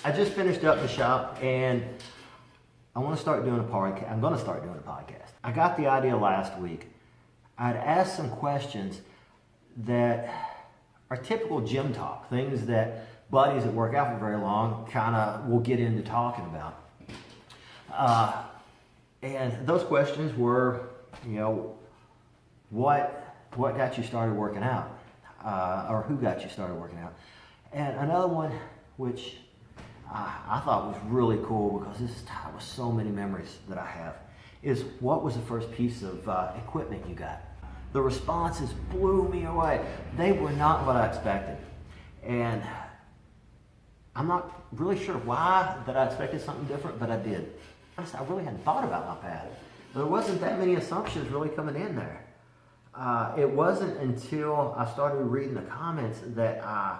I just finished up the shop and I want to start doing a podcast. I'm going to start doing a podcast. I got the idea last week. I'd asked some questions that are typical gym talk, things that buddies that work out for very long kind of will get into talking about. And those questions were, what got you started working out? Or who got you started working out? And another one, which I thought was really cool because this is tied with so many memories that I have, is what was the first piece of equipment you got? The responses blew me away. They were not what I expected. And I'm not really sure why that I expected something different, but I did. Honestly, I really hadn't thought about my pad. There wasn't that many assumptions really coming in there. It wasn't until I started reading the comments that I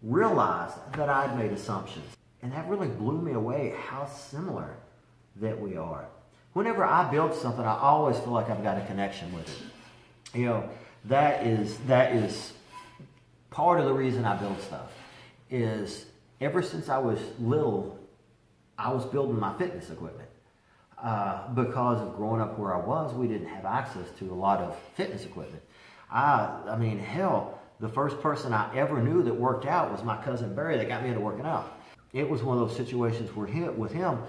realized that I'd made assumptions. And that really blew me away how similar that we are. Whenever I build something, I always feel like I've got a connection with it. That is part of the reason I build stuff. Is ever since I was little, I was building my fitness equipment. Because of growing up where I was, we didn't have access to a lot of fitness equipment. Hell, the first person I ever knew that worked out was my cousin Barry that got me into working out. It was one of those situations where with him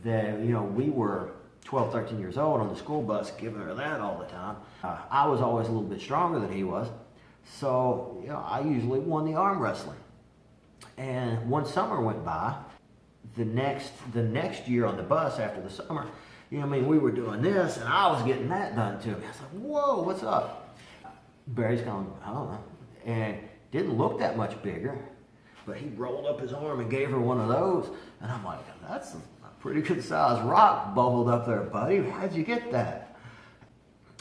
that, we were 12, 13 years old on the school bus giving her that all the time. I was always a little bit stronger than he was. So, I usually won the arm wrestling. And one summer went by. The next year on the bus after the summer, we were doing this and I was getting that done to me. I was like, whoa, what's up? Barry's going, I don't know. And didn't look that much bigger, but he rolled up his arm and gave her one of those. And I'm like, that's a pretty good sized rock bubbled up there, buddy. How'd you get that?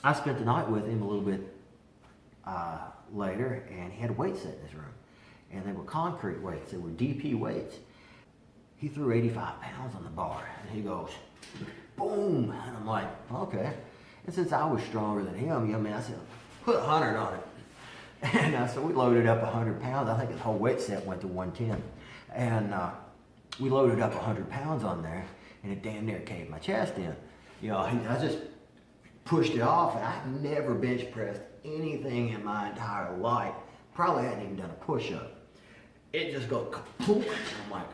I spent the night with him a little bit later, and he had weights set in his room. And they were concrete weights. They were DP weights. He threw 85 pounds on the bar, and he goes, boom. And I'm like, okay. And since I was stronger than him, I said, put 100 on it. And so we loaded up 100 pounds. I think the whole weight set went to 110. And we loaded up 100 pounds on there, and it damn near caved my chest in. I just pushed it off, and I've never bench pressed anything in my entire life. Probably hadn't even done a push-up. It just goes kapoof, and I'm like,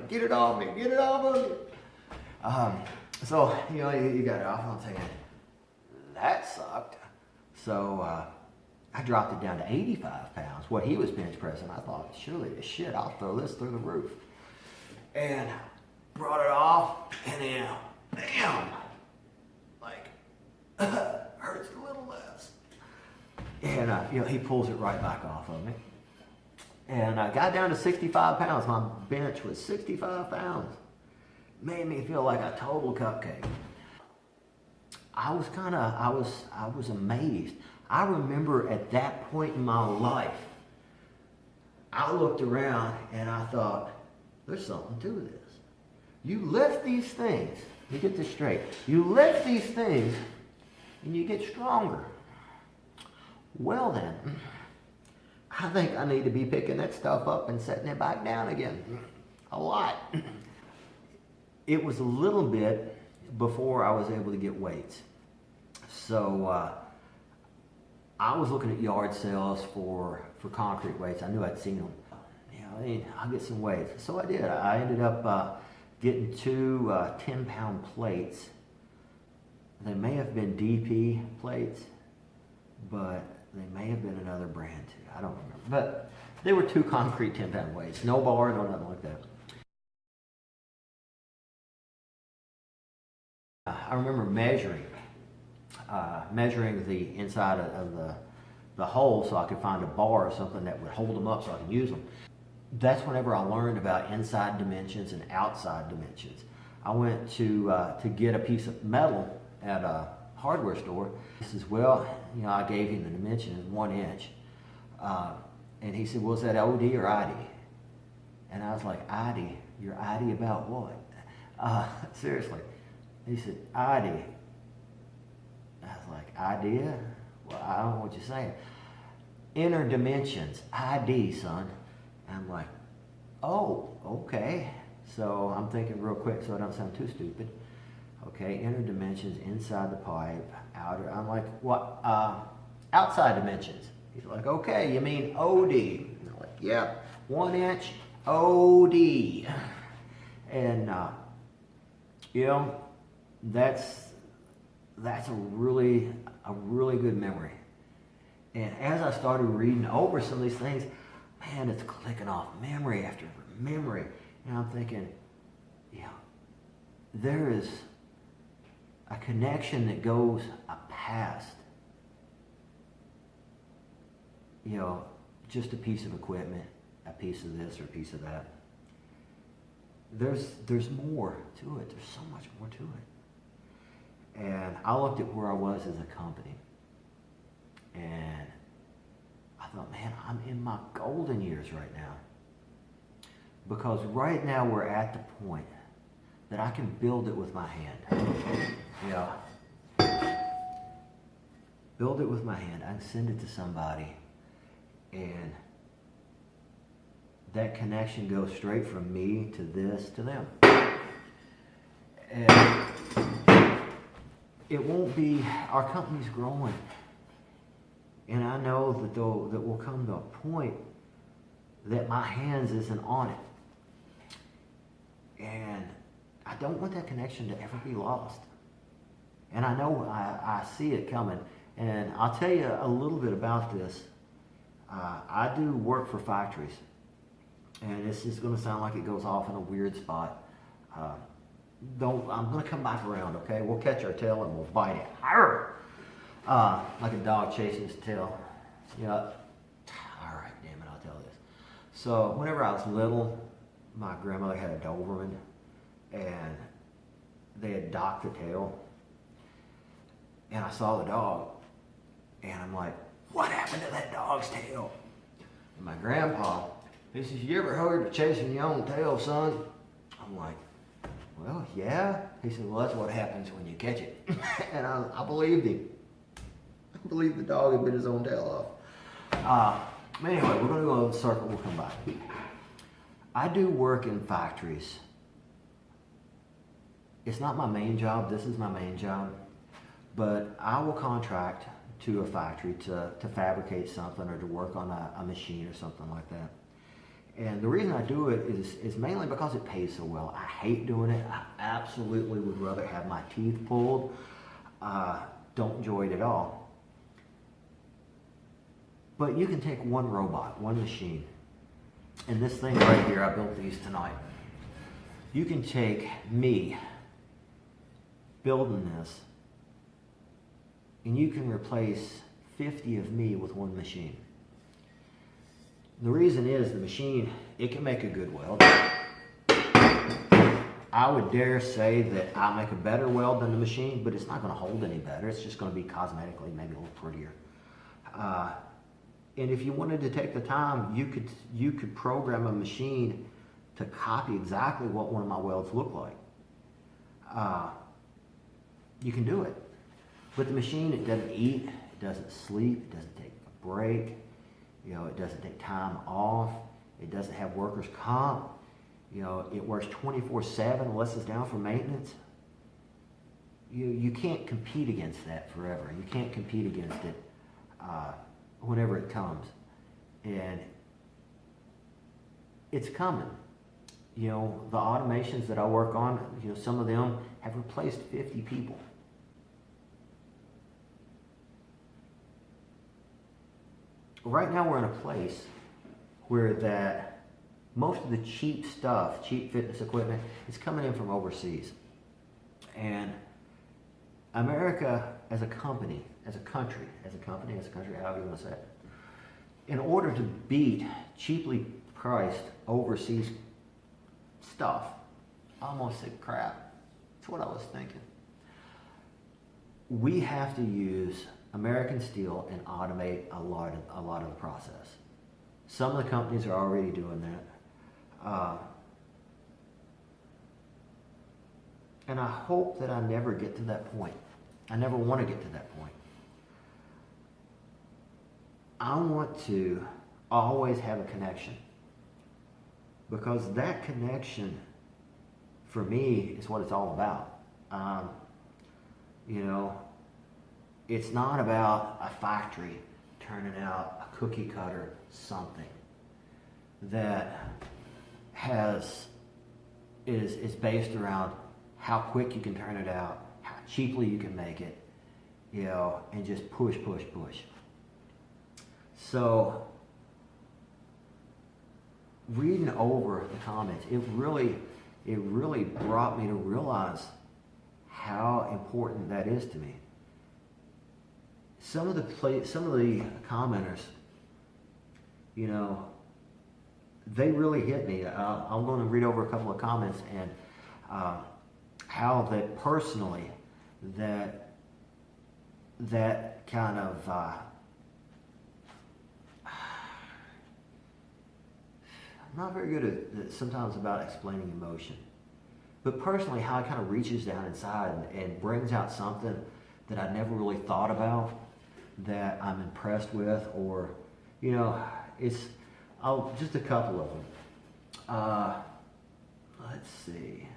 get it off me, get it off of me. You got it off. I'm thinking, that sucked. So I dropped it down to 85 pounds, what he was bench pressing. I thought, surely as shit, I'll throw this through the roof. And brought it off, and then, bam, hurts a little less. And he pulls it right back off of me. And I got down to 65 pounds. My bench was 65 pounds. Made me feel like a total cupcake. I was amazed. I remember at that point in my life, I looked around and I thought, there's something to this. You lift these things, you get this straight. You lift these things and you get stronger. Well then, I think I need to be picking that stuff up and setting it back down again. A lot. It was a little bit before I was able to get weights. So I was looking at yard sales for concrete weights. I knew I'd seen them. I'll get some weights. So I did. I ended up getting two 10-pound plates. They may have been DP plates, but they may have been another brand too. I don't remember. But they were two concrete 10-pound weights. No bar, no nothing like that. I remember measuring the inside of the hole so I could find a bar or something that would hold them up so I could use them. That's whenever I learned about inside dimensions and outside dimensions. I went to get a piece of metal at a hardware store. He says, well, I gave him the dimension in 1 inch. And he said, well, is that OD or ID? And I was like, ID? You're ID about what? Seriously. He said, ID. I was like, idea? Well, I don't know what you're saying. Inner Dimensions, ID, son. And I'm like, oh, okay. So I'm thinking real quick so I don't sound too stupid. Okay, inner dimensions, inside the pipe, outer. I'm like, what? Outside dimensions. He's like, okay, you mean OD? And I'm like, yeah, 1 inch OD. And, you know, that's a really good memory. And as I started reading over some of these things, man, it's clicking off memory after memory. And I'm thinking, yeah, there is a connection that goes past, you know, just a piece of equipment, a piece of this or a piece of that. There's more to it. There's so much more to it. And I looked at where I was as a company, and I thought, man, I'm in my golden years right now. Because right now we're at the point that I can build it with my hand. Yeah. Build it with my hand. I can send it to somebody, and that connection goes straight from me to this to them. And it won't be, our company's growing. And I know that will come to a point that my hands isn't on it. And I don't want that connection to ever be lost. And I know I see it coming. And I'll tell you a little bit about this. I do work for factories. And this is going to sound like it goes off in a weird spot. I'm going to come back around, okay? We'll catch our tail and we'll bite it. Like a dog chasing his tail. Yeah. All right, damn it, I'll tell this. So whenever I was little, my grandmother had a Doberman, and they had docked the tail. And I saw the dog, and I'm like, what happened to that dog's tail? And my grandpa, he says, you ever heard of chasing your own tail, son? I'm like, well, yeah. He said, well, that's what happens when you catch it. And I believed him. I believed the dog had bit his own tail off. Anyway, we're going to go in a circle. We'll come back. I do work in factories. It's not my main job. This is my main job. But I will contract to a factory to fabricate something or to work on a machine or something like that. And the reason I do it is mainly because it pays so well. I hate doing it. I absolutely would rather have my teeth pulled. Don't enjoy it at all. But you can take one robot, one machine, and this thing right here, I built these tonight. You can take me building this, and you can replace 50 of me with one machine. The reason is the machine, it can make a good weld. I would dare say that I make a better weld than the machine, but it's not going to hold any better. It's just going to be cosmetically maybe a little prettier. And if you wanted to take the time, you could program a machine to copy exactly what one of my welds look like. You can do it. But the machine, it doesn't eat, it doesn't sleep, it doesn't take a break. You know, it doesn't take time off. It doesn't have workers' comp. You know, it works 24/7 unless it's down for maintenance. You can't compete against that forever. You can't compete against it whenever it comes. And it's coming. You know, the automations that I work on, you know, some of them have replaced 50 people. Right now we're in a place where that most of the cheap stuff, cheap fitness equipment, is coming in from overseas. And America as a company, however you want to say it, in order to beat cheaply priced overseas stuff, I almost said crap. That's what I was thinking. We have to use American steel and automate a lot of the process. Some of the companies are already doing that. And I hope that I never get to that point. I never want to get to that point. I want to always have a connection, because that connection for me is what it's all about. You know, it's not about a factory turning out a cookie cutter something that is based around how quick you can turn it out, how cheaply you can make it, you know, and just push, push, push. So reading over the comments, it really brought me to realize how important that is to me. Some of the commenters, you know, they really hit me. I'm going to read over a couple of comments and how that personally, that kind of I'm not very good at sometimes about explaining emotion, but personally, how it kind of reaches down inside and brings out something that I never really thought about, that I'm impressed with, or, you know, just a couple of them. Let's see.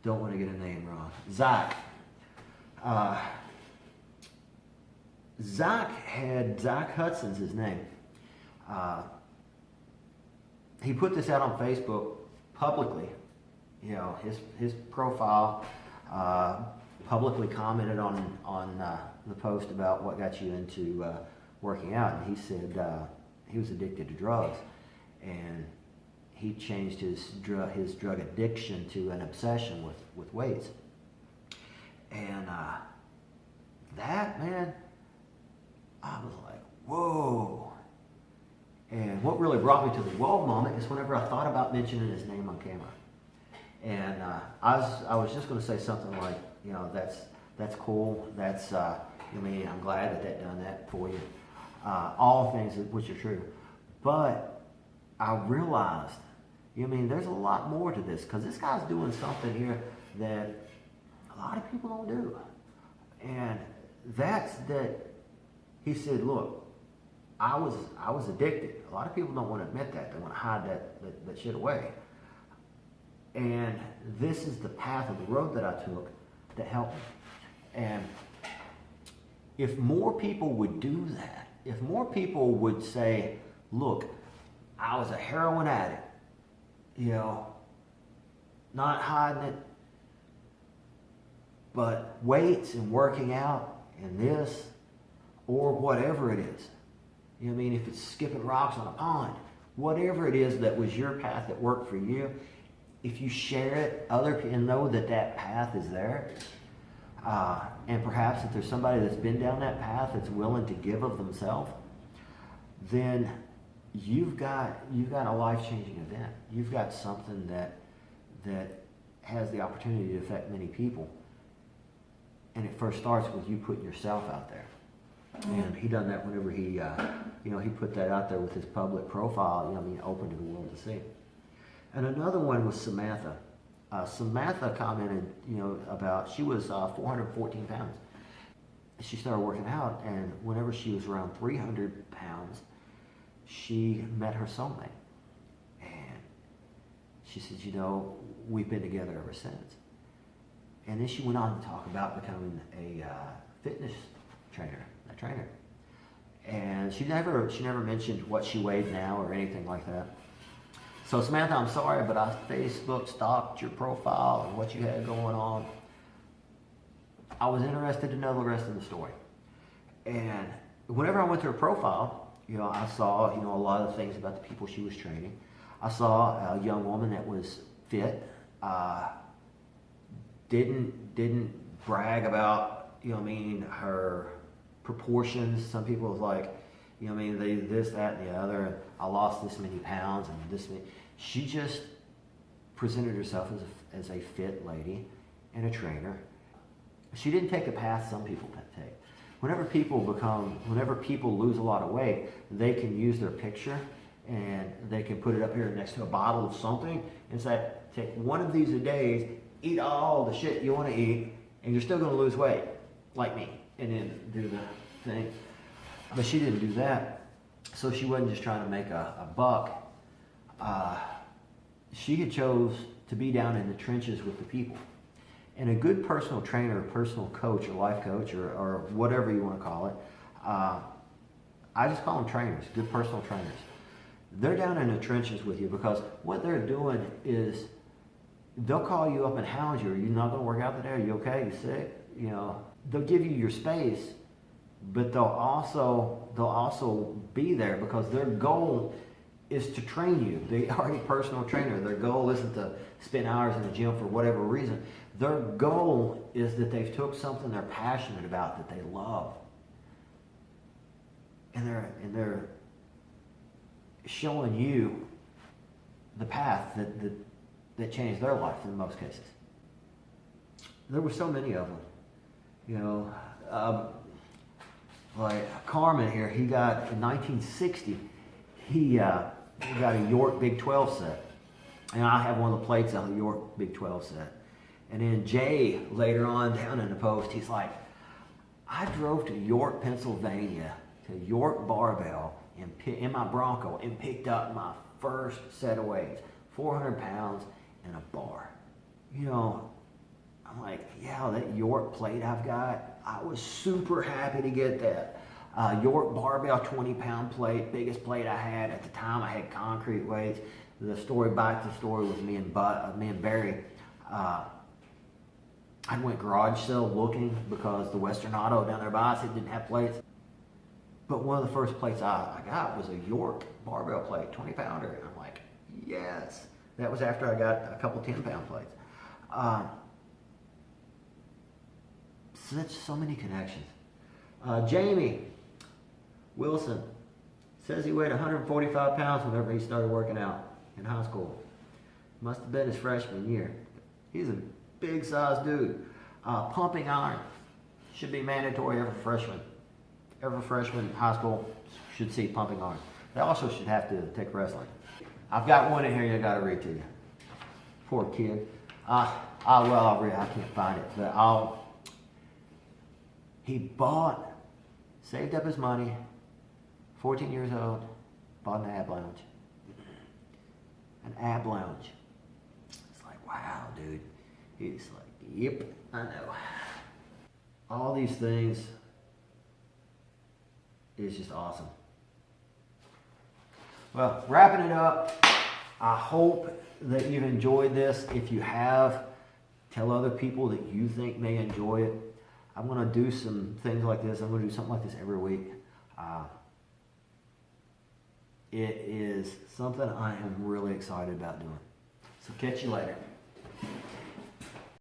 Don't want to get a name wrong. Zach. Zach Hudson's his name. He put this out on Facebook publicly. You know, his profile publicly commented on the post about what got you into working out, and he said he was addicted to drugs, and he changed his drug addiction to an obsession with weights. And that, man, I was like, whoa. And what really brought me to the whoa moment is whenever I thought about mentioning his name on camera. And I was just going to say something like, you know, that's cool. That's I mean, I'm glad that done that for you. All things which are true. But I realized, you know, I mean, there's a lot more to this, because this guy's doing something here that a lot of people don't do. And that's that he said, look, I was addicted. A lot of people don't want to admit that. They want to hide that shit away. And this is the path of the road that I took that helped me. And if more people would do that, if more people would say, look, I was a heroin addict, you know, not hiding it, but weights and working out and this, or whatever it is. You know what I mean? If it's skipping rocks on a pond, whatever it is that was your path that worked for you, if you share it, and know that path is there, and perhaps if there's somebody that's been down that path that's willing to give of themselves, then you've got a life-changing event. You've got something that has the opportunity to affect many people. And it first starts with you putting yourself out there. And he done that whenever he put that out there with his public profile, you know, I mean, open to the world to see. And another one was Samantha. Samantha commented, you know, about, she was 414 pounds. She started working out, and whenever she was around 300 pounds, she met her soulmate. And she said, you know, we've been together ever since. And then she went on to talk about becoming a fitness trainer. And she never mentioned what she weighed now or anything like that. So Samantha, I'm sorry, but I Facebook stalked your profile and what you had going on. I was interested to know the rest of the story. And whenever I went to her profile, you know, I saw, you know, a lot of things about the people she was training. I saw a young woman that was fit, didn't brag about, you know what I mean, her proportions. Some people was like, you know what I mean, they this, that, and the other, and I lost this many pounds and this many. She just presented herself as a fit lady and a trainer. She didn't take a path some people take. Whenever people lose a lot of weight, they can use their picture and they can put it up here next to a bottle of something and say, take one of these a day, eat all the shit you want to eat, and you're still going to lose weight, like me. and then do the thing. But she didn't do that. So she wasn't just trying to make a buck. She had chose to be down in the trenches with the people. And a good personal trainer, personal coach, or life coach, or whatever you want to call it, I just call them trainers, good personal trainers. They're down in the trenches with you because what they're doing is they'll call you up and hound you. Are you not going to work out today? Are you okay? You sick? You know, they'll give you your space, but they'll also be there because their goal is to train you. They are a personal trainer. Their goal isn't to spend hours in the gym for whatever reason. Their goal is that they've took something they're passionate about, that they love, and they're showing you the path that changed their life in most cases. There were so many of them, you know. Like Carmen here, he got in 1960. He got a York Big 12 set, and I have one of the plates on the York Big 12 set. And then Jay later on down in the post, he's like, I drove to York, Pennsylvania, to York Barbell in my Bronco and picked up my first set of weights, 400 pounds and a bar. You know, I'm like, yeah, that York plate I've got, I was super happy to get that. York Barbell 20-pound plate, biggest plate I had. At the time, I had concrete weights. The story back to the story was me and Barry. I went garage sale looking because the Western Auto down there by us, it didn't have plates. But one of the first plates I got was a York Barbell plate, 20-pounder. And I'm like, yes. That was after I got a couple 10-pound plates. So many connections. Jamie Wilson says he weighed 145 pounds whenever he started working out in high school. Must have been his freshman year. He's a big sized dude. Pumping iron should be mandatory every freshman. Every freshman in high school should see pumping iron. They also should have to take wrestling. I've got one in here I got to read to you. Poor kid. I'll read. I can't find it, but he saved up his money, 14 years old, bought an ab lounge. An ab lounge. It's like, wow, dude. He's like, yep, I know. All these things is just awesome. Well, wrapping it up, I hope that you've enjoyed this. If you have, tell other people that you think may enjoy it. I'm going to do some things like this. I'm going to do something like this every week. It is something I am really excited about doing. So catch you later.